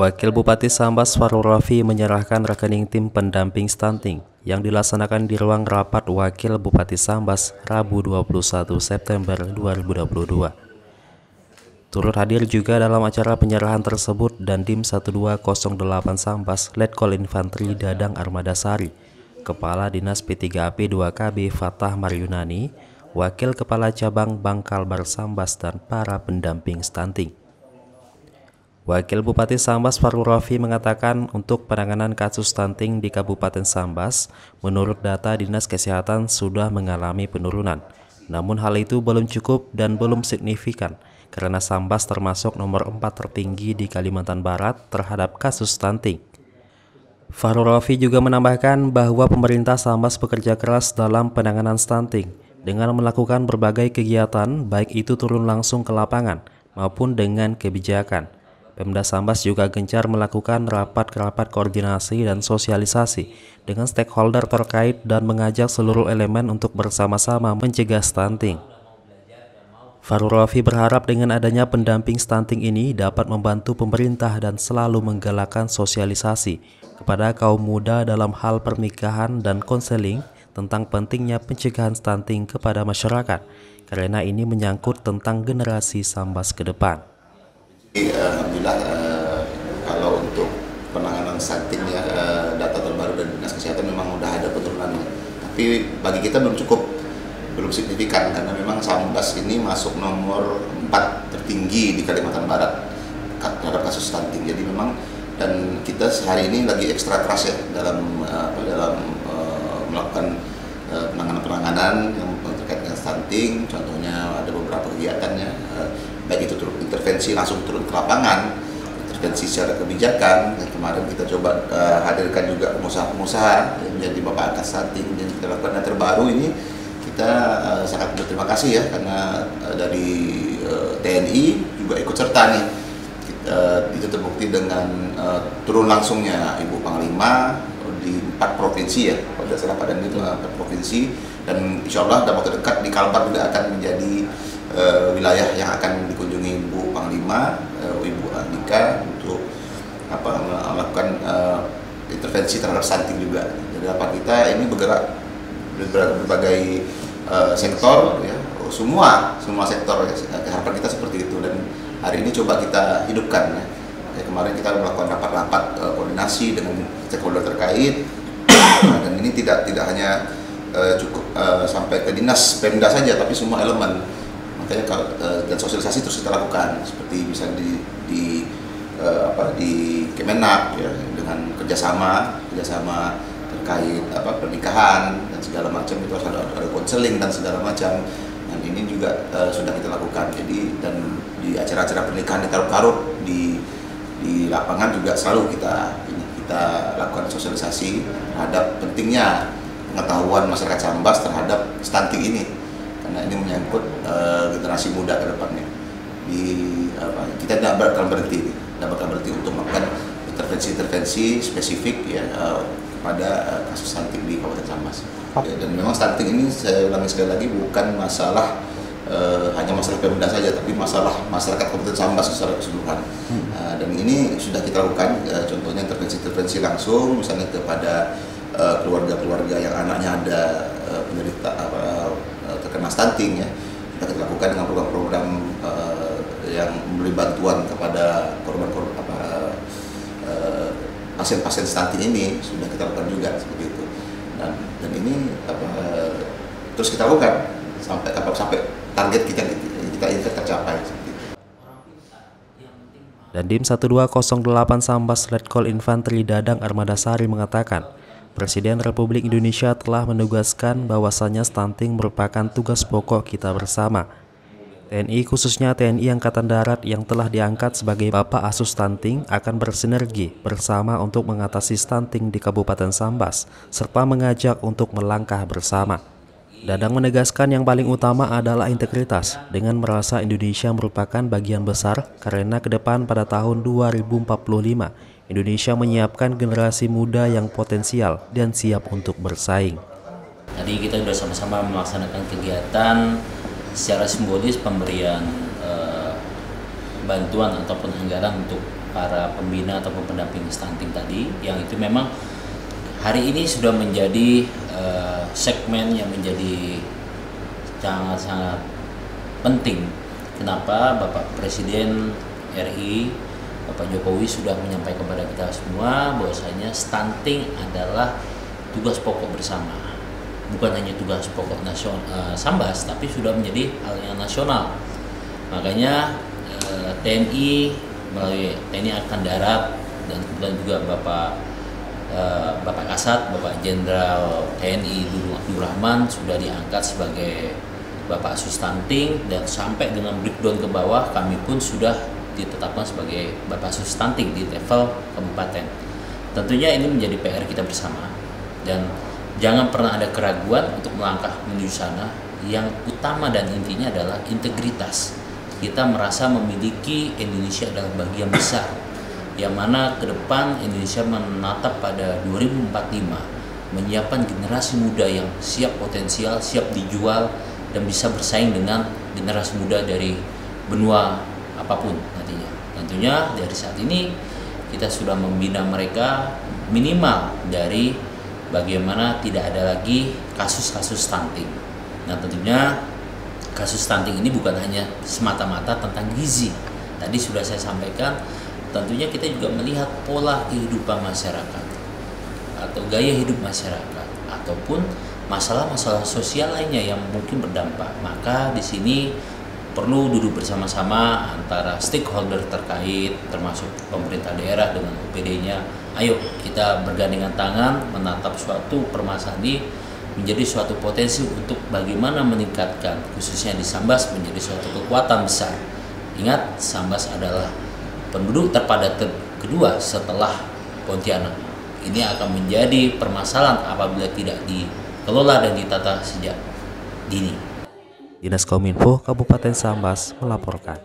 Wakil Bupati Sambas Farul Rafi menyerahkan rekening tim pendamping stunting yang dilaksanakan di ruang rapat Wakil Bupati Sambas Rabu 21 September 2022. Turut hadir juga dalam acara penyerahan tersebut Dandim 1208 Sambas Letkol Infantri Dadang Armada Sari, Kepala Dinas P3AP 2KB Fatah Maryunani, Wakil Kepala Cabang Bangkalbar Sambas dan para pendamping stunting. Wakil Bupati Sambas Farul Rafi mengatakan untuk penanganan kasus stunting di Kabupaten Sambas, menurut data Dinas Kesehatan sudah mengalami penurunan. Namun hal itu belum cukup dan belum signifikan karena Sambas termasuk nomor 4 tertinggi di Kalimantan Barat terhadap kasus stunting. Farul Rafi juga menambahkan bahwa pemerintah Sambas bekerja keras dalam penanganan stunting dengan melakukan berbagai kegiatan baik itu turun langsung ke lapangan maupun dengan kebijakan. Pemda Sambas juga gencar melakukan rapat-rapat koordinasi dan sosialisasi dengan stakeholder terkait dan mengajak seluruh elemen untuk bersama-sama mencegah stunting. Farul Rafi berharap dengan adanya pendamping stunting ini dapat membantu pemerintah dan selalu menggalakkan sosialisasi kepada kaum muda dalam hal pernikahan dan konseling tentang pentingnya pencegahan stunting kepada masyarakat, karena ini menyangkut tentang generasi Sambas ke depan. Alhamdulillah kalau untuk penanganan stunting ya, data terbaru dari Dinas Kesehatan memang udah ada penurunannya. Tapi bagi kita belum cukup, belum signifikan karena memang Sambas ini masuk nomor 4 tertinggi di Kalimantan Barat terhadap kasus stunting. Jadi memang dan kita sehari ini lagi ekstra keras ya dalam melakukan penanganan yang terkait dengan stunting. Contohnya ada beberapa kegiatannya, baik itu intervensi langsung turun ke lapangan, intervensi secara kebijakan. Dan kemarin kita coba hadirkan juga pengusaha-pengusaha yang menjadi bapak angkat stunting dan kita lakukan. Yang terbaru ini kita sangat berterima kasih ya karena dari TNI juga ikut serta nih. Itu terbukti dengan turun langsungnya Ibu Panglima di 4 provinsi ya, pada salah pada itu 4 provinsi, dan insya Allah dalam waktu dekat di Kalbar juga akan menjadi wilayah yang akan dikunjungi Bu Panglima, Ibu Andika untuk melakukan intervensi terhadap stunting juga. Jadi rapat kita ini bergerak berbagai sektor ya, semua sektor ya. Harapan kita seperti itu dan hari ini coba kita hidupkan ya. Kemarin kita melakukan rapat-rapat koordinasi dengan stakeholder terkait dan ini tidak hanya cukup sampai ke dinas Pemda saja, tapi semua elemen. Makanya dan sosialisasi terus kita lakukan seperti misalnya di Kemenak ya, dengan kerjasama terkait pernikahan dan segala macam, itu harus ada konseling dan segala macam, dan ini juga sudah kita lakukan. Jadi dan di acara-acara pernikahan di Karut-Karut di lapangan juga selalu kita lakukan sosialisasi terhadap pentingnya pengetahuan masyarakat Sambas terhadap stunting ini, karena ini menyangkut generasi muda ke depannya. Kita tidak bakal berhenti untuk melakukan intervensi spesifik ya pada kasus stunting di Kabupaten Sambas. Dan memang stunting ini, saya ulangi sekali lagi, bukan masalah hanya masalah Pemda saja, tapi masalah masyarakat Kabupaten Sambas secara keseluruhan. Dan ini sudah kita lakukan, contohnya intervensi langsung, misalnya kepada keluarga-keluarga yang anaknya ada penderita terkena stunting ya. Kita lakukan dengan program-program yang memberi bantuan kepada pasien-pasien stunting ini, sudah kita lakukan juga seperti itu. Dan ini terus kita lakukan sampai target kita tercapai. Dandim 1208 Sambas Letkol Infantri Dadang Armada Sari mengatakan, Presiden Republik Indonesia telah menugaskan bahwasannya stunting merupakan tugas pokok kita bersama. TNI, khususnya TNI Angkatan Darat yang telah diangkat sebagai Bapak Asuh Stunting, akan bersinergi bersama untuk mengatasi stunting di Kabupaten Sambas, serta mengajak untuk melangkah bersama. Dadang menegaskan yang paling utama adalah integritas, dengan merasa Indonesia merupakan bagian besar karena ke depan pada tahun 2045, Indonesia menyiapkan generasi muda yang potensial dan siap untuk bersaing. Tadi kita sudah sama-sama melaksanakan kegiatan secara simbolis pemberian bantuan ataupun anggaran untuk para pembina atau pendamping stunting tadi, yang itu memang hari ini sudah menjadi segmen yang menjadi sangat-sangat penting. Kenapa Bapak Presiden RI, Bapak Jokowi sudah menyampaikan kepada kita semua bahwasanya stunting adalah tugas pokok bersama. Bukan hanya tugas pokok nasional Sambas, tapi sudah menjadi hal yang nasional. Makanya TNI melalui TNI Angkatan Darat dan kemudian juga Bapak Kasat, Bapak Jenderal TNI Abdul Rahman sudah diangkat sebagai Bapak Asuh Stunting, dan sampai dengan breakdown ke bawah kami pun sudah ditetapkan sebagai Bapak Asuh Stunting di level kabupaten. Tentunya ini menjadi PR kita bersama, dan jangan pernah ada keraguan untuk melangkah menuju sana. Yang utama dan intinya adalah integritas. Kita merasa memiliki Indonesia adalah bagian besar, yang mana ke depan Indonesia menatap pada 2045 menyiapkan generasi muda yang siap potensial, siap dijual, dan bisa bersaing dengan generasi muda dari benua apapun nantinya. Tentunya dari saat ini kita sudah membina mereka minimal dari bagaimana tidak ada lagi kasus-kasus stunting. Nah, tentunya kasus stunting ini bukan hanya semata-mata tentang gizi. Tadi sudah saya sampaikan, tentunya kita juga melihat pola kehidupan masyarakat atau gaya hidup masyarakat ataupun masalah-masalah sosial lainnya yang mungkin berdampak. Maka di sini perlu duduk bersama-sama antara stakeholder terkait, termasuk pemerintah daerah dengan OPD-nya. Ayo kita bergandengan tangan menatap suatu permasalahan ini menjadi suatu potensi untuk bagaimana meningkatkan, khususnya di Sambas, menjadi suatu kekuatan besar. Ingat, Sambas adalah penduduk terpadat kedua setelah Pontianak. Ini akan menjadi permasalahan apabila tidak dikelola dan ditata sejak dini. Dinas Kominfo Kabupaten Sambas melaporkan.